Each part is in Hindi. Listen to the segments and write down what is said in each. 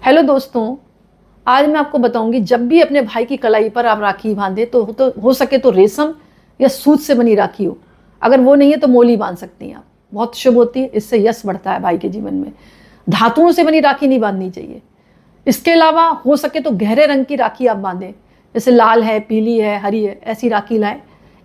हेलो दोस्तों, आज मैं आपको बताऊंगी जब भी अपने भाई की कलाई पर आप राखी बांधे तो हो सके तो रेशम या सूत से बनी राखी हो। अगर वो नहीं है तो मोली बांध सकती हैं आप, बहुत शुभ होती है, इससे यश बढ़ता है भाई के जीवन में। धातुओं से बनी राखी नहीं बांधनी चाहिए। इसके अलावा हो सके तो गहरे रंग की राखी आप बांधें, जैसे लाल है, पीली है, हरी है, ऐसी राखी लाएं।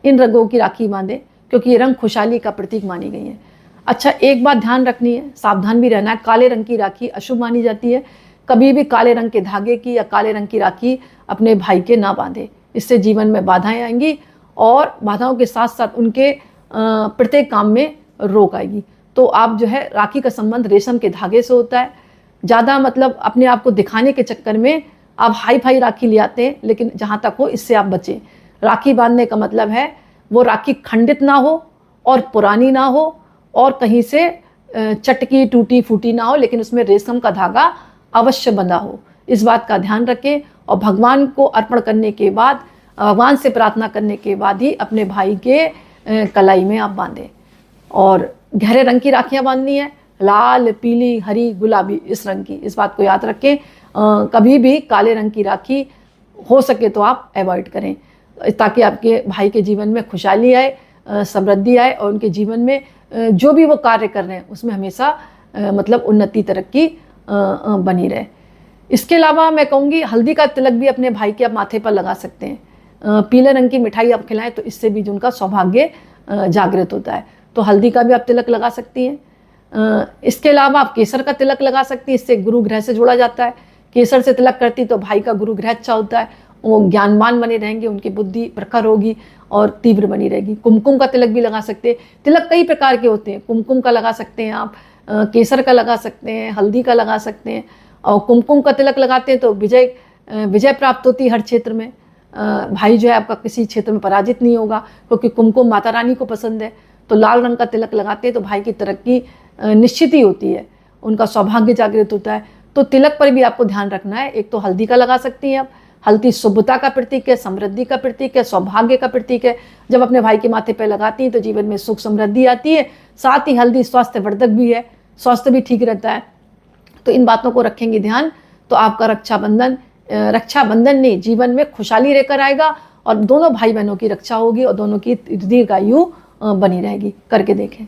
इन रंगों की राखी बांधें क्योंकि ये रंग खुशहाली का प्रतीक मानी गई है। अच्छा, एक बात ध्यान रखनी है, सावधान भी रहना है। काले रंग की राखी अशुभ मानी जाती है। कभी भी काले रंग के धागे की या काले रंग की राखी अपने भाई के ना बांधे, इससे जीवन में बाधाएं आएंगी और बाधाओं के साथ साथ उनके प्रत्येक काम में रोक आएगी। तो आप जो है, राखी का संबंध रेशम के धागे से होता है। ज़्यादा मतलब अपने आप को दिखाने के चक्कर में आप हाई फाई राखी ले आते हैं, लेकिन जहाँ तक हो इससे आप बचें। राखी बांधने का मतलब है वो राखी खंडित ना हो और पुरानी ना हो और कहीं से चटकी टूटी फूटी ना हो, लेकिन उसमें रेशम का धागा अवश्य बंधा हो। इस बात का ध्यान रखें और भगवान को अर्पण करने के बाद, भगवान से प्रार्थना करने के बाद ही अपने भाई के कलाई में आप बांधें। और गहरे रंग की राखियाँ बांधनी है, लाल, पीली, हरी, गुलाबी, इस रंग की। इस बात को याद रखें। कभी भी काले रंग की राखी हो सके तो आप अवॉइड करें, ताकि आपके भाई के जीवन में खुशहाली आए, समृद्धि आए और उनके जीवन में जो भी वो कार्य कर रहे हैं उसमें हमेशा मतलब उन्नति, तरक्की बनी रहे। इसके अलावा मैं कहूँगी हल्दी का तिलक भी अपने भाई के आप माथे पर लगा सकते हैं। पीले रंग की मिठाई आप खिलाएं तो इससे भी उनका सौभाग्य जागृत होता है। तो हल्दी का भी आप तिलक लगा सकती हैं। इसके अलावा आप केसर का तिलक लगा सकती हैं, इससे गुरु ग्रह से जोड़ा जाता है। केसर से तिलक करती तो भाई का गुरु ग्रह अच्छा होता है, वो ज्ञानवान बने रहेंगे, उनकी बुद्धि प्रखर होगी और तीव्र बनी रहेगी। कुमकुम का तिलक भी लगा सकते हैं। तिलक कई प्रकार के होते हैं, कुमकुम का लगा सकते हैं आप, केसर का लगा सकते हैं, हल्दी का लगा सकते हैं। और कुमकुम का तिलक लगाते हैं तो विजय प्राप्त होती है हर क्षेत्र में। भाई जो है आपका किसी क्षेत्र में पराजित नहीं होगा, क्योंकि कुमकुम माता रानी को पसंद है। तो लाल रंग का तिलक लगाते हैं तो भाई की तरक्की निश्चित ही होती है, उनका सौभाग्य जागृत होता है। तो तिलक पर भी आपको ध्यान रखना है। एक तो हल्दी का लगा सकती हैं आप। हल्दी शुभता का प्रतीक है, समृद्धि का प्रतीक है, सौभाग्य का प्रतीक है। जब अपने भाई के माथे पर लगाती हैं तो जीवन में सुख समृद्धि आती है। साथ ही हल्दी स्वास्थ्यवर्धक भी है, स्वास्थ्य भी ठीक रहता है। तो इन बातों को रखेंगे ध्यान तो आपका रक्षाबंधन ने जीवन में खुशहाली लेकर आएगा और दोनों भाई बहनों की रक्षा होगी और दोनों की दीर्घायु बनी रहेगी। करके देखें।